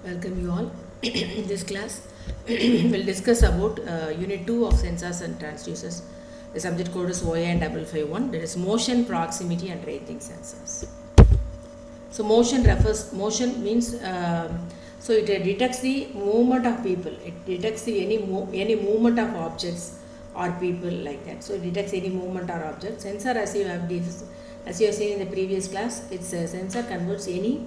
Welcome you all. In this class, we'll discuss about Unit 2 of Sensors and Transducers. The subject code is OAN551. That is motion, proximity, and ranging sensors. So motion means so it detects the movement of people. It detects the any movement of objects or people like that. So it detects any movement or object. Sensor, as you have seen in the previous class, it's a sensor converts any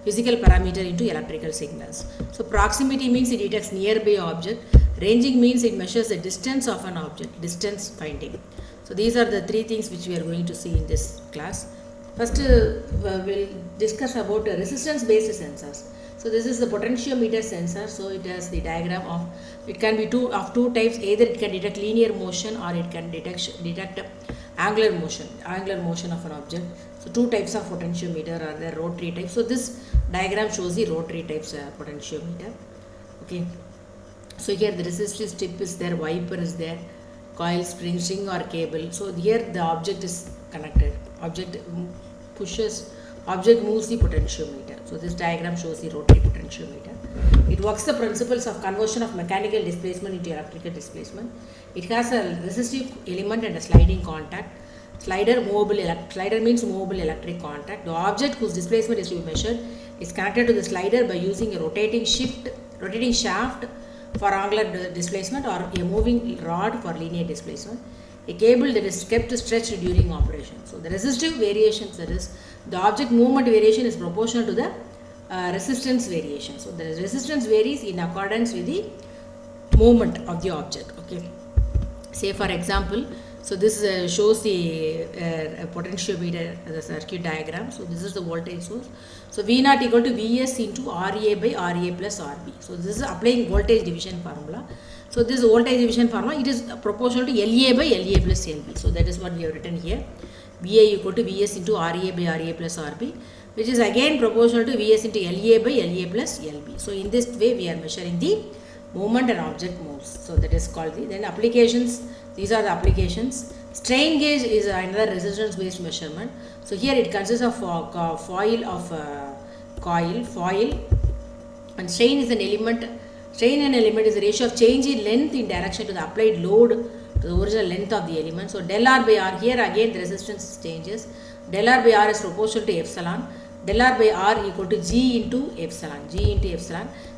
physical parameter into electrical signals. So proximity means it detects nearby object. Ranging means it measures the distance of an object, distance finding. So these are the three things which we are going to see in this class. First, we'll discuss about resistance based sensors. So this is the potentiometer sensor. So it has the diagram of, it can be two types. Either it can detect linear motion or it can detect angular motion of an object. So two types of potentiometer are there, rotary type. So this diagram shows the rotary types potentiometer. Okay. So here the resistive strip is there, wiper is there, coil, spring or cable. So here the object is connected. Object moves the potentiometer. So this diagram shows the rotary potentiometer. It works the principles of conversion of mechanical displacement into electrical displacement. It has a resistive element and a sliding contact. Slider means movable electric contact. The object whose displacement is to be measured is connected to the slider by using a rotating shaft for angular displacement or a moving rod for linear displacement. A cable that is kept stretched during operation. So the resistive variations, that is, the object movement variation is proportional to the resistance variation. So the resistance varies in accordance with the movement of the object. Okay. Say for example, so this shows the potentiometer as a circuit diagram. So this is the voltage source. So V0 equal to Vs into Ra by Ra plus Rb. So this is applying voltage division formula. So this voltage division formula, it is proportional to La by La plus Lb. So that is what we have written here. Va equal to Vs into Ra by Ra plus Rb, which is again proportional to Vs into La by La plus Lb. So in this way we are measuring the movement an object moves. So that is called the, then applications, these are the applications. Strain gauge is another resistance based measurement. So here it consists of foil, and strain is an element. Strain an element is the ratio of change in length in direction to the applied load to the original length of the element. So del R by R, here again the resistance changes. Del R by R is proportional to epsilon. Del R by R equal to G into epsilon,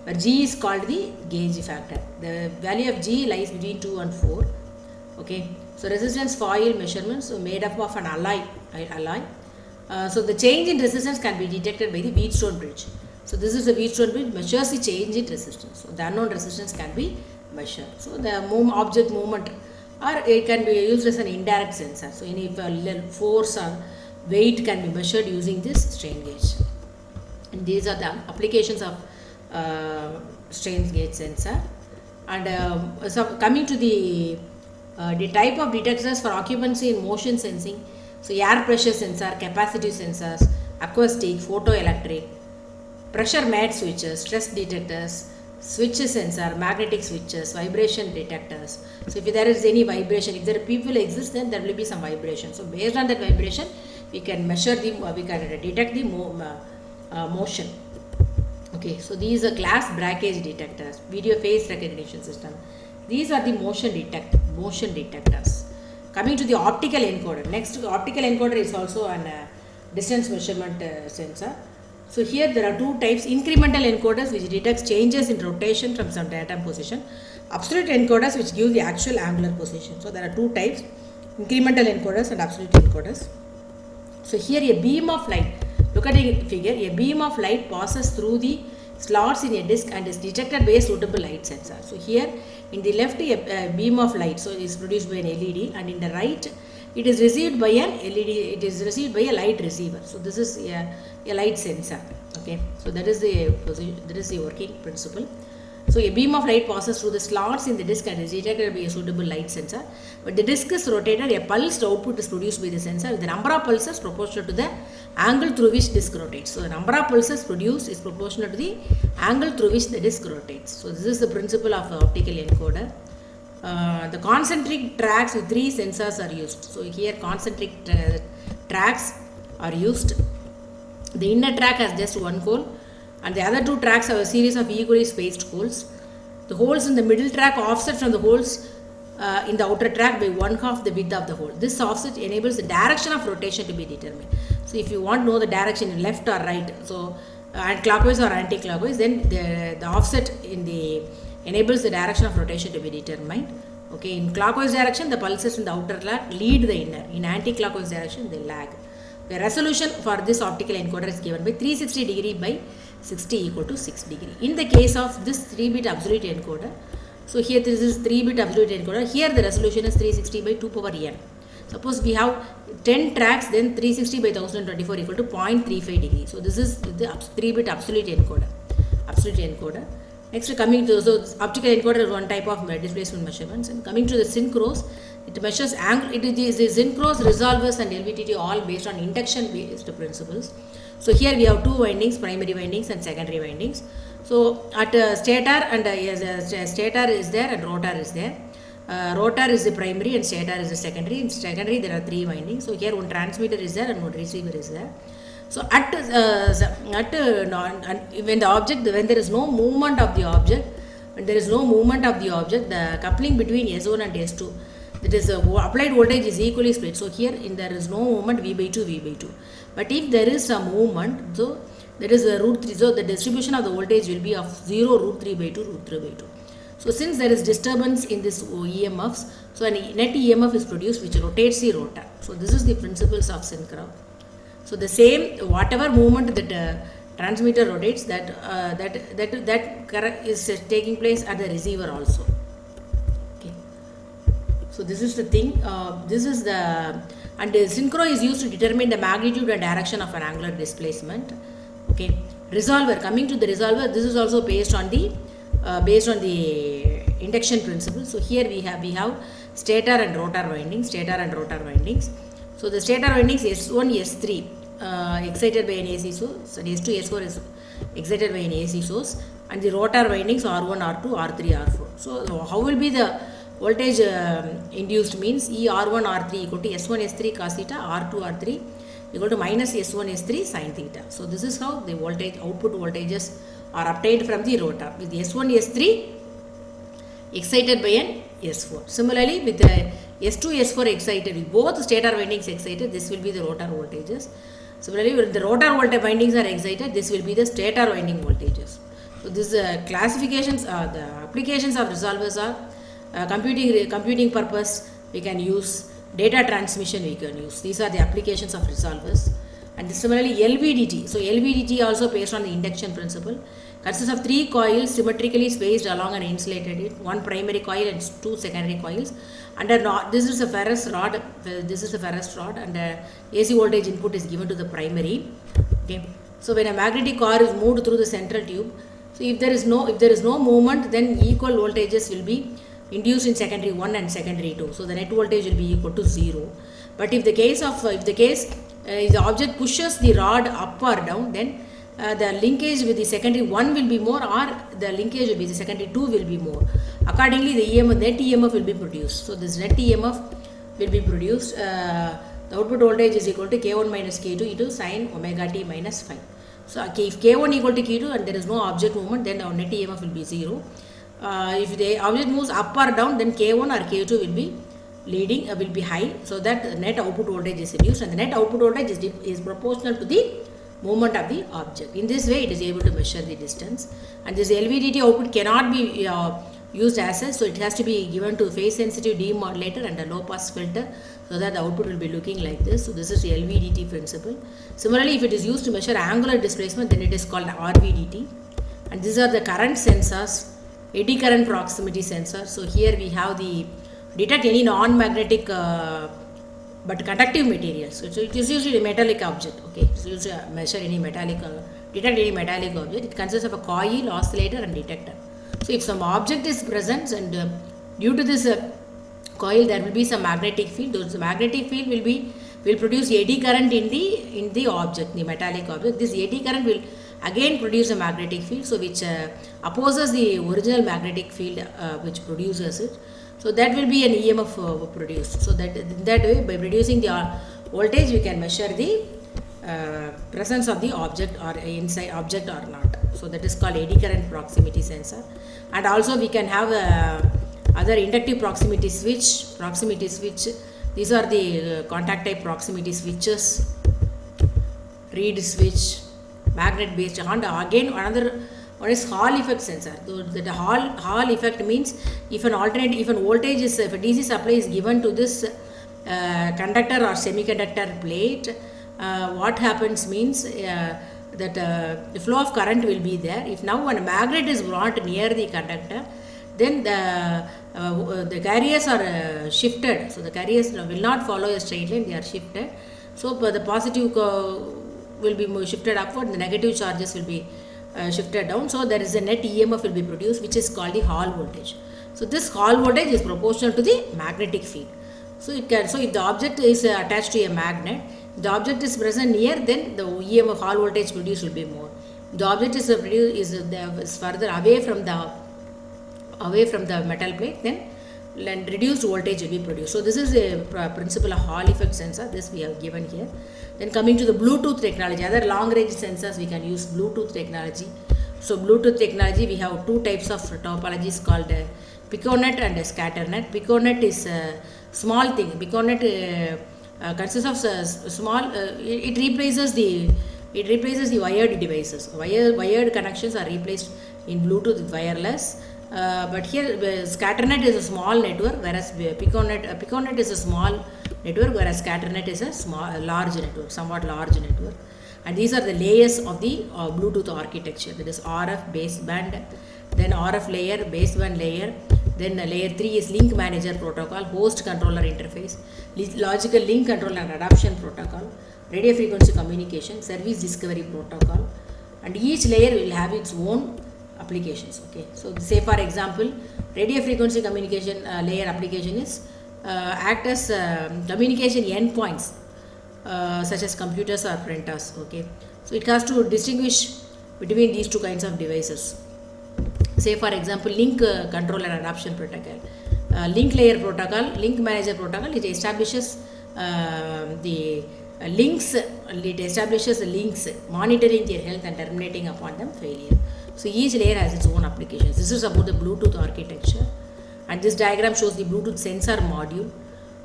where G is called the gauge factor. The value of G lies between 2 and 4. Okay. So resistance foil measurements, so made up of an alloy. So the change in resistance can be detected by the Wheatstone bridge. So this is the Wheatstone bridge, measures the change in resistance. So the unknown resistance can be measured. So the object movement, or it can be used as an indirect sensor. So any force or weight can be measured using this strain gauge. And these are the applications of strain gauge sensor. And so coming to the type of detectors for occupancy and motion sensing. So air pressure sensor, capacitive sensors, acoustic, photoelectric, pressure mat switches, stress detectors, switch sensor, magnetic switches, vibration detectors. So if there is any vibration, if there are people exist, then there will be some vibration. So based on that vibration, we can measure we can detect the motion. Okay, so these are glass breakage detectors, video face recognition system. These are the motion detectors. Coming to the optical encoder. Next, optical encoder is also an distance measurement sensor. So here there are two types: incremental encoders, which detects changes in rotation from some datum position; absolute encoders, which give the actual angular position. So there are two types: incremental encoders and absolute encoders. So here a beam of light, look at the figure, a beam of light passes through the slots in a disc and is detected by a suitable light sensor. So here in the left a beam of light, so it is produced by an LED, and in the right it is received by an LED, it is received by a light receiver. So this is a light sensor. Okay, so that is the working principle. So a beam of light passes through the slots in the disc and is detected by a suitable light sensor. But the disc is rotated, a pulsed output is produced by the sensor with the number of pulses proportional to the angle through which disc rotates. So the number of pulses produced is proportional to the angle through which the disc rotates. So this is the principle of optical encoder. The concentric tracks with 3 sensors are used. So here concentric tracks are used. The inner track has just one pole and the other two tracks have a series of equally spaced holes. The holes in the middle track offset from the holes in the outer track by 1/2 the width of the hole. This offset enables the direction of rotation to be determined. So if you want to know the direction left or right, so and clockwise or anti-clockwise, then the offset in the enables the direction of rotation to be determined. Okay, in clockwise direction, the pulses in the outer track lead the inner. In anti-clockwise direction, they lag. The resolution for this optical encoder is given by 360 degree by 60 equal to 6 degree. In the case of this 3-bit absolute encoder, so here this is 3-bit absolute encoder. Here the resolution is 360 by 2 power n. Suppose we have 10 tracks, then 360 by 1024 equal to 0.35 degree. So this is the 3-bit absolute encoder. Next, coming to, so optical encoder is one type of displacement measurements. And coming to the synchros, it measures angle. It is the synchros, resolvers, and LVDT all based on induction-based principles. So here we have two windings, primary windings and secondary windings. So at stator and stator is there and rotor is there. Rotor is the primary and stator is the secondary. In secondary there are three windings. So here one transmitter is there and one receiver is there. So when there is no movement of the object, the coupling between S1 and S2, that is applied voltage is equally split. So here there is no movement, V by 2. But if there is some movement, so that is root 3. So the distribution of the voltage will be of 0, root 3 by 2. So since there is disturbance in this EMFs, so a net EMF is produced which rotates the rotor. So this is the principles of synchro. So the same, whatever movement that transmitter rotates, that is taking place at the receiver also. Okay. So this is the thing. And the synchro is used to determine the magnitude and direction of an angular displacement. Okay. Resolver. Coming to the resolver, this is also based on the induction principle. So here we have stator and rotor windings. So the stator windings S1, S3 excited by an AC source, and S2, S4 is excited by an AC source, and the rotor windings R1, R2, R3, R4. So how will be the voltage induced means E R1, R3 equal to S1, S3 cos theta, R2, R3 equal to minus S1, S3 sin theta. So this is how the output voltages are obtained from the rotor with S1, S3 excited by an S4. Similarly, with the S2, S4 excited, with both stator windings excited, this will be the rotor voltages. Similarly, when the rotor windings are excited, this will be the stator winding voltages. So this classifications, the applications of resolvers are computing purpose. We can use data transmission. We can use these are the applications of resolvers. And similarly, LVDT. So LVDT also based on the induction principle. Consists of 3 coils symmetrically spaced along an insulated one primary coil and 2 secondary coils. This is a ferrous rod. And AC voltage input is given to the primary. Okay. So when a magnetic core is moved through the central tube, so if there is no movement, then equal voltages will be induced in secondary 1 and secondary 2. So the net voltage will be equal to 0. But if the object pushes the rod up or down, then the linkage with the secondary 1 will be more, or the linkage with the secondary 2 will be more. Accordingly, the net EMF will be produced. So this net EMF will be produced. The output voltage is equal to K1 minus K2 into sin omega t minus phi. So if K1 equal to K2 and there is no object movement, then our net EMF will be 0. If the object moves up or down, then K1 or K2 will be will be high, so that the net output voltage is reduced, and the net output voltage is proportional to the movement of the object. In this way, it is able to measure the distance, and this LVDT output cannot be used as such, so it has to be given to phase sensitive demodulator and a low pass filter, so that the output will be looking like this. So this is the LVDT principle. Similarly, if it is used to measure angular displacement, then it is called RVDT. And these are the current sensors, eddy current proximity sensor. So here we have the detect any non-magnetic but conductive materials. So it is usually a metallic object. Okay, so used to measure any metallic, detect any metallic object. It consists of a coil, oscillator, and detector. So if some object is present, and due to this coil, there will be some magnetic field. Those magnetic field will produce eddy current in the object, the metallic object. This eddy current will again produce a magnetic field, so which opposes the original magnetic field which produces it. So that will be an EMF produced. So that in that way, by producing the voltage, we can measure the presence of the object or inside object or not. So that is called eddy current proximity sensor. And also we can have other inductive proximity switch. These are the contact type proximity switches, reed switch, magnet based, and again another one is Hall effect sensor. So that Hall effect means if an voltage is, if a DC supply is given to this conductor or semiconductor plate, what happens means that the flow of current will be there. If now one magnet is brought near the conductor, then the carriers are shifted. So the carriers will not follow a straight line, they are shifted. So the positive will be shifted upward, the negative charges will be shifted down. So there is a net EMF will be produced, which is called the Hall voltage. So this Hall voltage is proportional to the magnetic field. So if the object is attached to a magnet, the object is present near, then the EMF Hall voltage produced will be more. The object is further away from the metal plate, then reduced voltage will be produced. So this is a principle of Hall effect sensor. This we have given here. Then coming to the Bluetooth technology, other long range sensors we can use Bluetooth technology. So Bluetooth technology, we have two types of topologies called piconet and scatternet. Piconet is a small thing. Piconet consists of small. It replaces the wired devices. Wired connections are replaced in Bluetooth with wireless. But here scatternet is a small network, whereas piconet is a small network, whereas scatternet is a large network, somewhat large network. And these are the layers of the Bluetooth architecture. That is RF baseband, then RF layer, baseband layer, then layer 3 is link manager protocol, host controller interface, logical link control and adaptation protocol, radio frequency communication, service discovery protocol, and each layer will have its own applications. Okay, so say for example, radio frequency communication layer application is act as communication endpoints such as computers or printers. Okay, so it has to distinguish between these two kinds of devices. Say for example, link control and adaptation protocol, link layer protocol, link manager protocol. It establishes the links. It establishes the links, monitoring their health and terminating upon them failure. So each layer has its own applications. This is about the Bluetooth architecture, and this diagram shows the Bluetooth sensor module.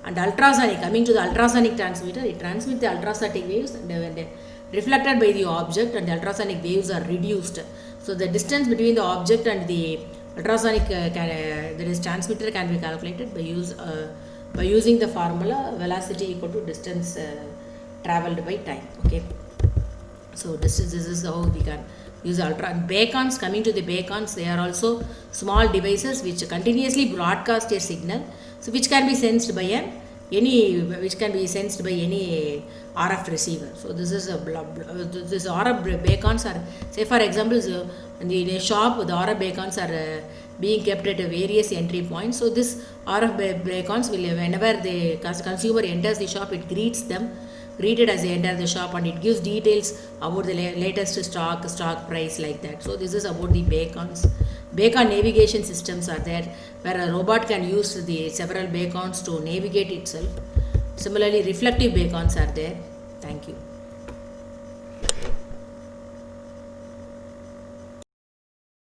And ultrasonic, coming to the ultrasonic transmitter, it transmits the ultrasonic waves and when reflected by the object, and the ultrasonic waves are reduced. So the distance between the object and the ultrasonic transmitter can be calculated by using the formula velocity equal to distance traveled by time. Okay, so this is how we can use ultra. And beacons, coming to the beacons, they are also small devices which continuously broadcast a signal, so which can be sensed by any RF receiver. So this is this RF beacons are, say for example, in a shop the RF beacons are being kept at various entry points. So this RF beacons will, whenever the consumer enters the shop, it greeted as they enter the shop, and it gives details about the latest stock price, like that. So this is about the beacons. Beacon navigation systems are there, where a robot can use the several beacons to navigate itself. Similarly, reflective beacons are there. Thank you.